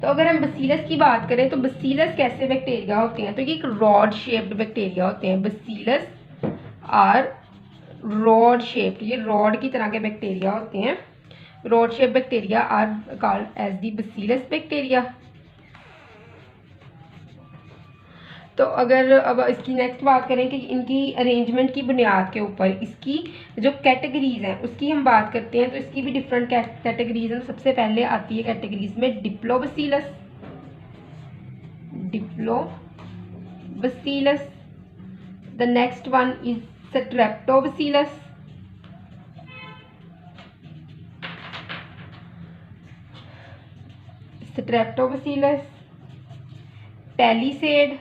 तो अगर हम बसीलस की बात करें तो बसीलस कैसे बैक्टीरिया होते हैं, तो ये एक रॉड शेप्ड बैक्टीरिया होते हैं। बसीलस आर रॉड शेप्ड, ये रॉड की तरह के बैक्टीरिया होते हैं। Rod shape bacteria are called as the bacillus bacteria. तो अगर अब इसकी नेक्स्ट बात करें कि इनकी अरेंजमेंट की बुनियाद के ऊपर इसकी जो कैटेगरीज हैं उसकी हम बात करते हैं, तो इसकी भी डिफरेंट कैटेगरीज हैं। सबसे पहले आती है कैटेगरीज में diplobacillus, diplobacillus. The next one is streptobacillus, streptobacillus. Palisade,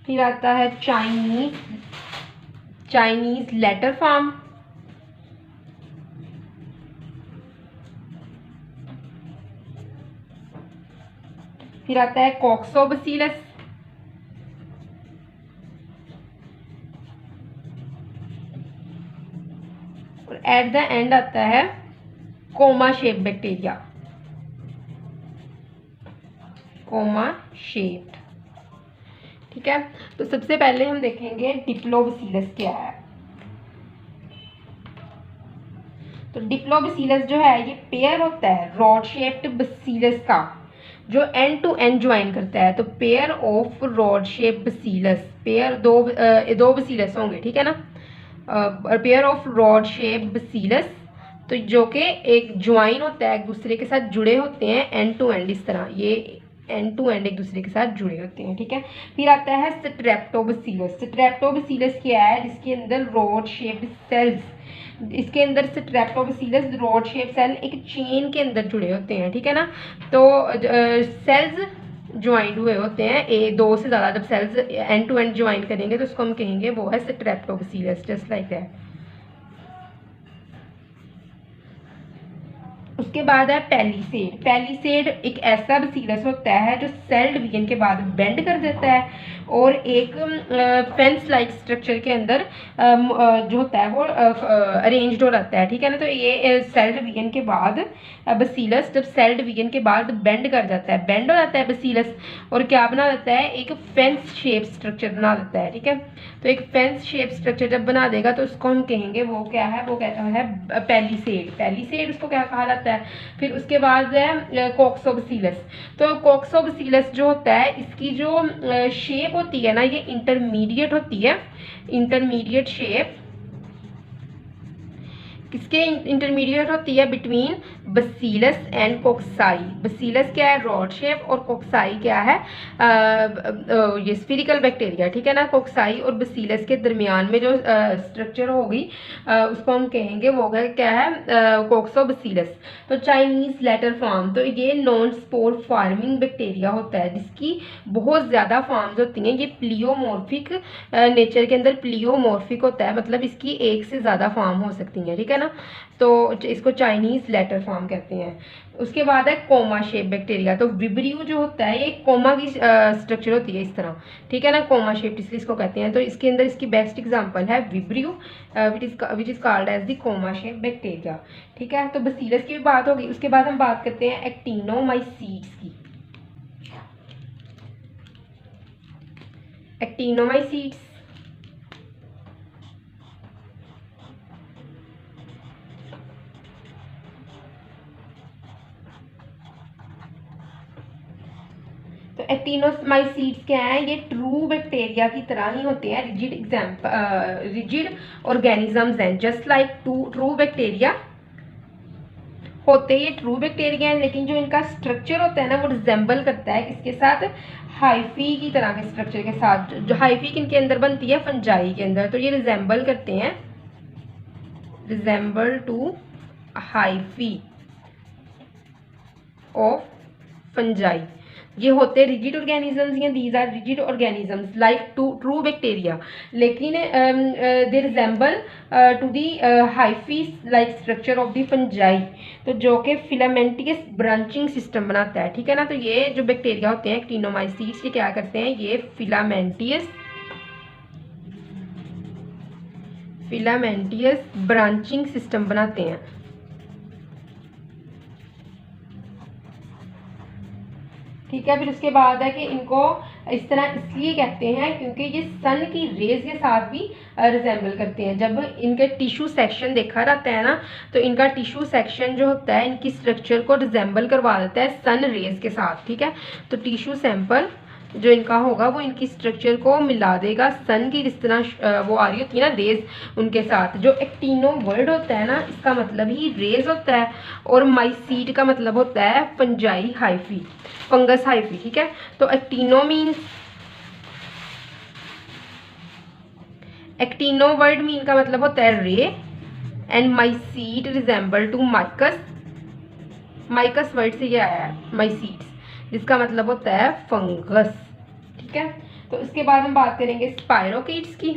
फिर आता है चाइनीज लेटर फॉर्म, फिर आता है कॉक्सोबसीलस, और एट द एंड आता है coma shape bacteria, comma shaped. ठीक है, तो सबसे पहले हम देखेंगे डिप्लोबसीलस क्या है। तो डिप्लोबसीलस जो है ये पेयर होता है रॉड शेप्ड बसीलस का, जो एंड टू एंड ज्वाइन करता है। तो pair of rod shape bacillus, pair दो बसीलस होंगे, ठीक है ना, pair of rod shape bacillus, तो जो कि एक ज्वाइन होता है, एक दूसरे के साथ जुड़े होते हैं एंड टू एंड, इस तरह ये एंड टू एंड एक दूसरे के साथ जुड़े होते हैं। ठीक है, फिर आता है स्ट्रेप्टोबसीलस। स्ट्रेप्टोबसीलस क्या है, जिसके अंदर रॉड शेप्ड सेल्स, इसके अंदर स्ट्रेप्टोबसीलस रॉड शेप सेल एक चेन के अंदर जुड़े होते हैं। ठीक है ना, तो सेल्स ज्वाइंट हुए होते हैं, दो से ज़्यादा जब cells end to end join करेंगे तो उसको हम कहेंगे वो है स्ट्रेप्टोबसीलस, जस्ट लाइक दैट। उसके बाद है पैलिसेड। पैलिसेड एक ऐसा बसीलस होता है जो सेल डिवीजन के बाद बेंड कर देता है और एक फेंस लाइक स्ट्रक्चर के अंदर जो होता है वो अरेंज्ड हो रहता है। ठीक है ना, तो ये सेल डिवीजन के बाद बसीलस जब सेल डिवीजन के बाद बेंड कर जाता है, बेंड हो जाता है बसीलस, और क्या बना देता है, एक फेंस शेप स्ट्रक्चर बना देता है। ठीक है, तो एक फेंस शेप स्ट्रक्चर जब बना देगा तो उसको हम कहेंगे वो क्या है, वो कहता है पैलिसेड। पैलिसेड उसको क्या कहा जाता है। फिर उसके बाद है कॉक्सोबसीलस। तो कॉक्सोबसीलस जो होता है इसकी जो शेप होती है ना, ये इंटरमीडिएट होती है, इंटरमीडिएट शेप किसके इंटरमीडिएट होती है, बिटवीन बसीलस एंड कोक्साई। बसीलस क्या है, रॉड शेप, और कोक्साई क्या है, ये स्फीरिकल बैक्टीरिया। ठीक है ना, कोक्साई और बसीलस के दरमियान में जो स्ट्रक्चर होगी उसको हम कहेंगे वो क्या है, कोक्सोबसीलस। तो चाइनीज लेटर फॉर्म, तो ये नॉन स्पोर फार्मिंग बैक्टीरिया होता है जिसकी बहुत ज़्यादा फॉर्म्स होती हैं। ये प्लियोमॉर्फिक नेचर के अंदर प्लियोमॉर्फिक होता है, मतलब इसकी एक से ज़्यादा फॉर्म हो सकती हैं। ठीक है ना, तो इसको चाइनीज लेटर फॉर्म कहते हैं। उसके बाद है कोमा शेप बैक्टीरिया। तो विब्रियो जो होता है ये कोमा की स्ट्रक्चर होती है इस तरह। ठीक है ना, कोमा शेप इसलिए इसको कहते हैं। तो इसके अंदर इसकी बेस्ट एग्जांपल है vibrio which is called as the comma shape bacteria. ठीक है, तो बसीलस की भी बात होगी। उसके बाद हम बात करते हैं एक्टिनोमाइसीट्स की। एक्टिनोमाइसीट्स तो एक्टिनोमाइसीट्स क्या है, ये ट्रू बैक्टीरिया की तरह ही होते हैं, रिजिड ऑर्गेनिजम्स हैं, जस्ट लाइक ट्रू बैक्टीरिया होते ये ट्रू बैक्टीरिया हैं, लेकिन जो इनका स्ट्रक्चर होता है ना वो रिजेंबल करता है किसके साथ, हाइफी की तरह के स्ट्रक्चर के साथ। जो हाइफी किनके अंदर बनती है, फंजाई के अंदर। तो ये रिजेंबल करते हैं, resemble to hyphae of fungi. ये होते रिजिड ऑर्गेनिजम्स, या these are rigid organisms like true bacteria, लेकिन they resemble to the hyphae like structure of the fungi, तो जो कि फिलामेंटियस ब्रांचिंग सिस्टम बनाता है। ठीक है ना, तो ये जो बैक्टीरिया होते हैं एक्टिनोमाइसीट्स, ये क्या करते हैं, ये फिलामेंटियस ब्रांचिंग सिस्टम बनाते हैं। ठीक है। फिर उसके बाद है कि इनको इस तरह इसलिए कहते हैं क्योंकि ये सन की रेज के साथ भी रिजेंबल करते हैं। जब इनके टिश्यू सेक्शन देखा जाता है ना, तो इनका टिश्यू सेक्शन जो होता है इनकी स्ट्रक्चर को रिजेंबल करवा देता है सन रेज के साथ, ठीक है। तो टिश्यू सैंपल जो इनका होगा वो इनकी स्ट्रक्चर को मिला देगा सन की जिस तरह वो आ रही होती है ना रेज उनके साथ। जो एक्टिनो वर्ड होता है ना, इसका मतलब ही रेज होता है, और माइसीट का मतलब होता है फंजाई हाइफी, फंगस हाइफी, ठीक है। तो actino means, actino word mean का मतलब होता है रे, एंड माइसीट रिजेंबल टू माइकस, माइकस वर्ड से ये आया है माइसीट्स, जिसका मतलब होता है फंगस, ठीक है। तो इसके बाद हम बात करेंगे स्पायरोकीट्स की।